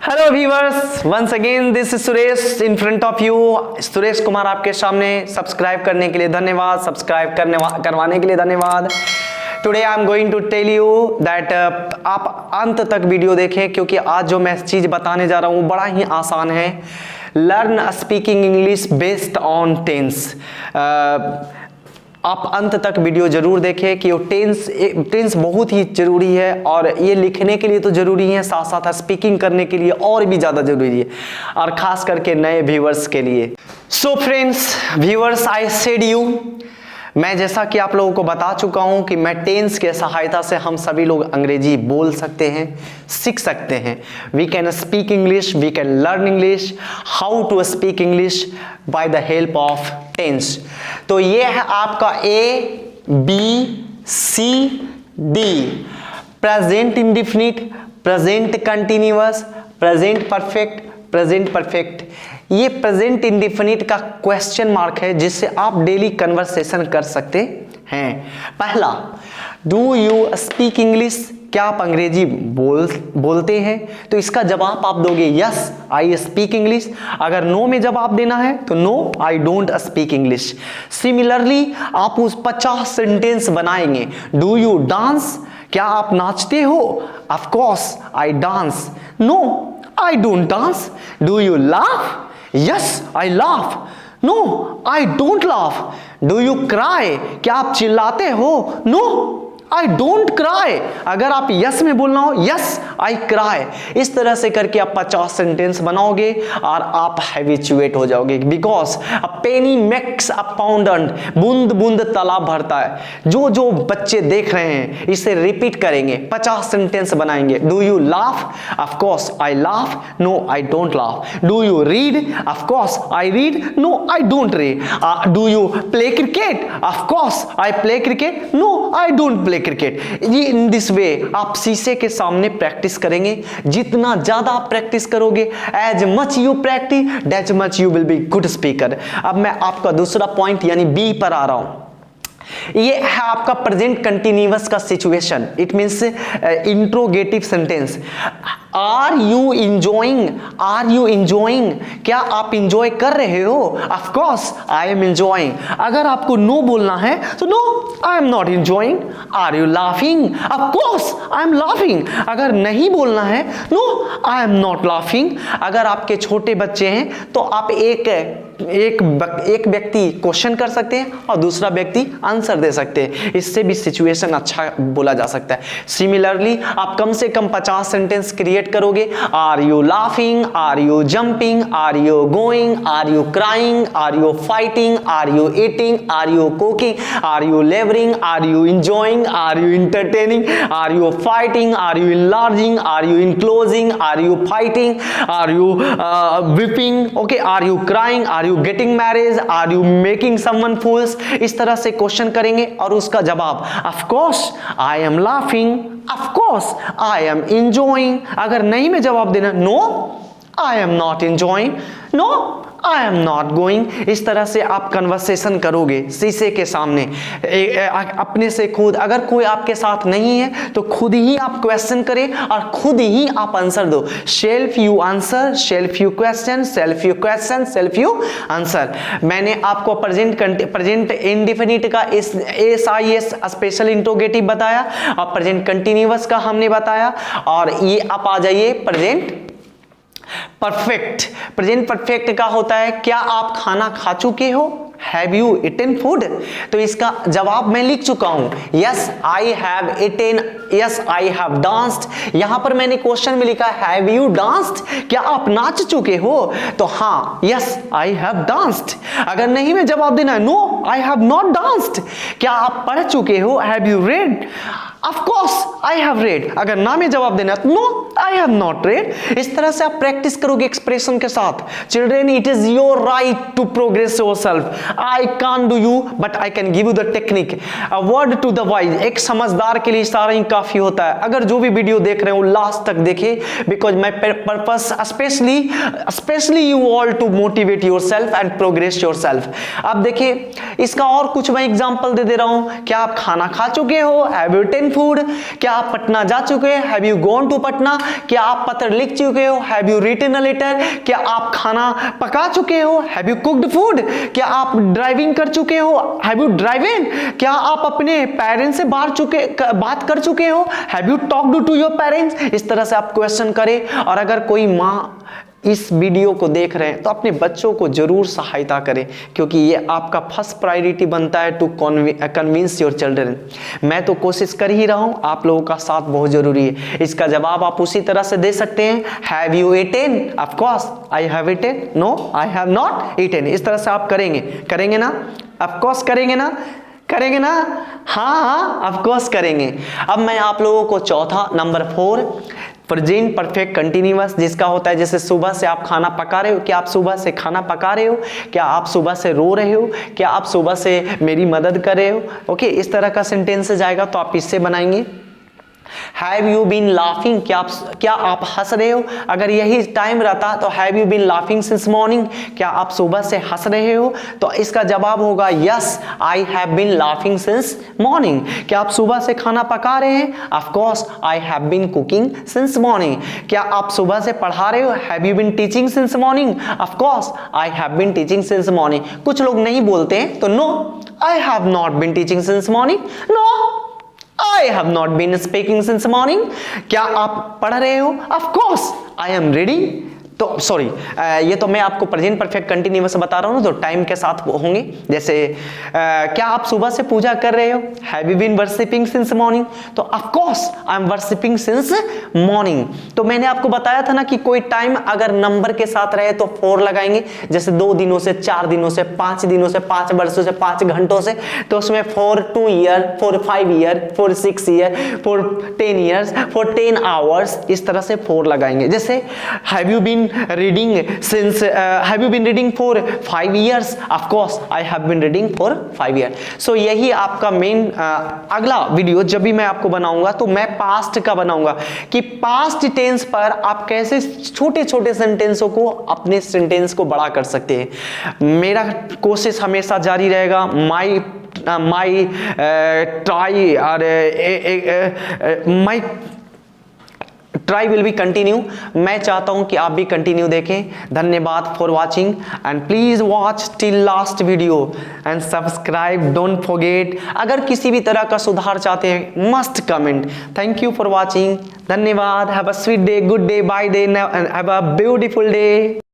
Hello viewers, once again this is Suresh in front of you. Suresh Kumar आपके सामने। Subscribe करने के लिए धन्यवाद, सब्सक्राइब करवाने के लिए धन्यवाद। Today I am going to tell you that आप अंत तक वीडियो देखें, क्योंकि आज जो मैं चीज़ बताने जा रहा हूँ बड़ा ही आसान है। Learn speaking English based on tense. आप अंत तक वीडियो जरूर देखें कि वो टेंस बहुत ही जरूरी है, और ये लिखने के लिए तो जरूरी है, साथ साथ स्पीकिंग करने के लिए और भी ज़्यादा जरूरी है, और ख़ास करके नए व्यूअर्स के लिए। So friends, viewers, I said you, मैं जैसा कि आप लोगों को बता चुका हूं कि मैं टेंस के सहायता से हम सभी लोग अंग्रेजी बोल सकते हैं, सीख सकते हैं। We can speak English, we can learn English, how to speak English by the help of tense. तो ये है आपका ABCD। Present indefinite, present continuous, present perfect, present perfect. ये प्रेजेंट इंडिफिनिट का क्वेश्चन मार्क है, जिससे आप डेली कन्वर्सेशन कर सकते हैं। पहला, डू यू स्पीक इंग्लिश? क्या आप अंग्रेजी बोलते हैं? तो इसका जवाब आप दोगे यस आई स्पीक इंग्लिश। अगर नो में जवाब देना है तो no I don't speak English. Similarly आप उस 50 सेंटेंस बनाएंगे। Do you dance? क्या आप नाचते हो? Of course I dance. No I don't dance. Do you laugh? Yes, I laugh. No, I don't laugh. Do you cry? क्या आप चिल्लाते हो? No, I don't cry. अगर आप यस में बोलना हो, यस आई क्राई। इस तरह से करके आप 50 सेंटेंस बनाओगे और आप हैबिचुएट हो जाओगे। Because a Penney makes a pound, बूंद बूंद तालाब भरता है। जो जो बच्चे देख रहे हैं इसे रिपीट करेंगे, 50 सेंटेंस बनाएंगे। Do you laugh? Of course I laugh. No I don't laugh. Do you read? Of course I read. No I don't read. Do you play cricket? Of course I play cricket. No I don't play cricket. ये in this way आप शीशे के सामने practice करेंगे। जितना ज्यादा आप practice करोगे, as much you practice that much you will be good speaker. अब मैं आपका दूसरा पॉइंट यानी बी पर आ रहा हूं। ये है आपका प्रेजेंट कंटिन्यूअस का situation. It means interrogative sentence. Are you enjoying? Are you enjoying? क्या आप इंजॉय कर रहे हो? Of course I am enjoying. अगर आपको नो बोलना है तो no I am not enjoying. Are you laughing? Of course I am laughing. अगर नहीं बोलना है, no I am not laughing. अगर आपके छोटे बच्चे हैं तो आप एक व्यक्ति क्वेश्चन कर सकते हैं और दूसरा व्यक्ति आंसर दे सकते हैं। इससे भी सिचुएशन अच्छा बोला जा सकता है। सिमिलरली आप कम से कम 50 सेंटेंस क्रिएट करोगे। Are you laughing? Are you jumping? Are you going? Are you crying? Are you fighting? Are you eating? Are you cooking? Are you labouring? Are you enjoying? Are you entertaining? Are you fighting? Are you enlarging? Are you enclosing? Are you fighting? Are you weeping? Okay, are you crying? Are you getting marriage? Are you making someone fools? इस तरह से question करेंगे और उसका जवाब of course I am laughing, of course I am enjoying. अगर नहीं में जवाब देना, no I am not enjoying, no I am not going. इस तरह से आप कन्वर्सेशन करोगे शीशे के सामने अपने से खुद। अगर कोई आपके साथ नहीं है तो खुद ही आप क्वेश्चन करें और खुद ही आप आंसर दो। Self you answer, self you question, self you question, self you answer. मैंने आपको प्रेजेंट इंडिफिनिट का SIS स्पेशल इंट्रोगेटिव बताया और प्रेजेंट कंटिन्यूअस का हमने बताया। और ये आप आ जाइए प्रेजेंट परफेक्ट। प्रेजेंट परफेक्ट का होता है क्या आप खाना खा चुके हो? Have you eaten food? तो इसका जवाब मैं लिख चुका हूं, yes I have eaten, yes I have danced. यहां पर मैंने क्वेश्चन में लिखा हैव यू डांस्ड? क्या आप नाच चुके हो? तो हाँ, यस आई हैव डांस्ड। अगर नहीं में जवाब देना है, no I have not danced. क्या आप पढ़ चुके हो? Have you read? Of course I have read. अगर ना में जवाब देना है, no I have not read. इस तरह से आप प्रैक्टिस करोगे एक्सप्रेशन के साथ। Children, it is your right to progress yourself. I can't do you, but I can give you the technique. A word to the wise. एक समझदार के लिए इशारा ही काफी होता है। अगर जो भी वीडियो देख रहे हो लास्ट तक देखे, because my purpose specially you all to motivate yourself and progress yourself. अब देखिए इसका और कुछ मैं एग्जाम्पल दे रहा हूं। क्या आप खाना खा चुके हो? Have you eaten food? क्या आप पटना जा चुके हैं? Have you gone to Patna? क्या आप पत्र लिख चुके हो? Have you written a letter? क्या आप खाना पका चुके हो? Have you cooked food? क्या आप ड्राइविंग कर चुके हो? Have you driven? क्या आप अपने पेरेंट्स से बात कर चुके हो? Have you talked to your parents? इस तरह से आप क्वेश्चन करें। और अगर कोई माँ इस वीडियो को देख रहे हैं तो अपने बच्चों को जरूर सहायता करें, क्योंकि ये आपका फर्स्ट प्रायोरिटी बनता है टू कन्विंस योर चिल्ड्रन। मैं तो कोशिश कर ही रहा हूं, आप लोगों का साथ बहुत जरूरी है। इसका जवाब आप उसी तरह से दे सकते हैं, have you eaten? Of course I have eaten, no I have not eaten. इस तरह से आप करेंगे ना? ऑफ कोर्स करेंगे ना? हाँ ऑफ कोर्स करेंगे। अब मैं आप लोगों को चौथा नंबर 4 प्रेजेंट परफेक्ट कंटिन्यूअस, जिसका होता है जैसे सुबह से आप खाना पका रहे हो, क्या आप सुबह से खाना पका रहे हो? क्या आप सुबह से रो रहे हो? क्या आप सुबह से मेरी मदद कर रहे हो? ओके, इस तरह का सेंटेंस जाएगा तो आप इससे बनाएंगे। Have you been laughing? क्या आप हंस रहे हो? अगर यही टाइम रहता तो have you been laughing since morning? क्या आप सुबह से हंस रहे हो? तो इसका जवाब होगा yes I have been laughing since morning. क्या आप सुबह से खाना पका रहे हैं? Of course I have been cooking since morning. क्या आप सुबह से पढ़ा रहे हो? Have you been teaching since morning? Of course I have been teaching since morning. कुछ लोग नहीं बोलते हैं तो no I have not been teaching since morning, no I have not been speaking since morning। क्या आप पढ़ रहे हो? Of course I am reading। तो सॉरी, ये तो मैं आपको प्रेजेंट परफेक्ट कंटिन्यूअस बता रहा हूँ तो टाइम के साथ होंगे। जैसे क्या आप सुबह से पूजा कर रहे हो? Have you been worshipping since morning? तो of course I am worshipping since morning. तो मैंने आपको बताया था ना कि कोई टाइम अगर नंबर के साथ रहे तो 4 लगाएंगे। जैसे 2 दिनों से, 4 दिनों से, 5 दिनों से, 5 वर्षों से, 5 घंटों से, तो उसमें 4 2 year, 4 5 year, 4 6 year, 4 10 years, 4 10 hours, इस तरह से 4 लगाएंगे। जैसे have you been reading since have you been reading for 5 years? Of course I have been reading for 5 years। so यही आपका मेन अगला वीडियो जब भी मैं आपको बनाऊंगा तो मैं पास्ट का बनाऊंगा कि पास्ट टेंस पर आप कैसे छोटे छोटे सेंटेंसों को अपने सेंटेंस को बड़ा कर सकते हैं। मेरा कोशिश हमेशा जारी रहेगा। माई ट्राई और my try will be continue. मैं चाहता हूं कि आप भी कंटिन्यू देखें। धन्यवाद for watching and please watch till last video and subscribe, don't forget. अगर किसी भी तरह का सुधार चाहते हैं must comment. Thank you for watching. धन्यवाद। Have a sweet day, good day, bye day, have a beautiful day.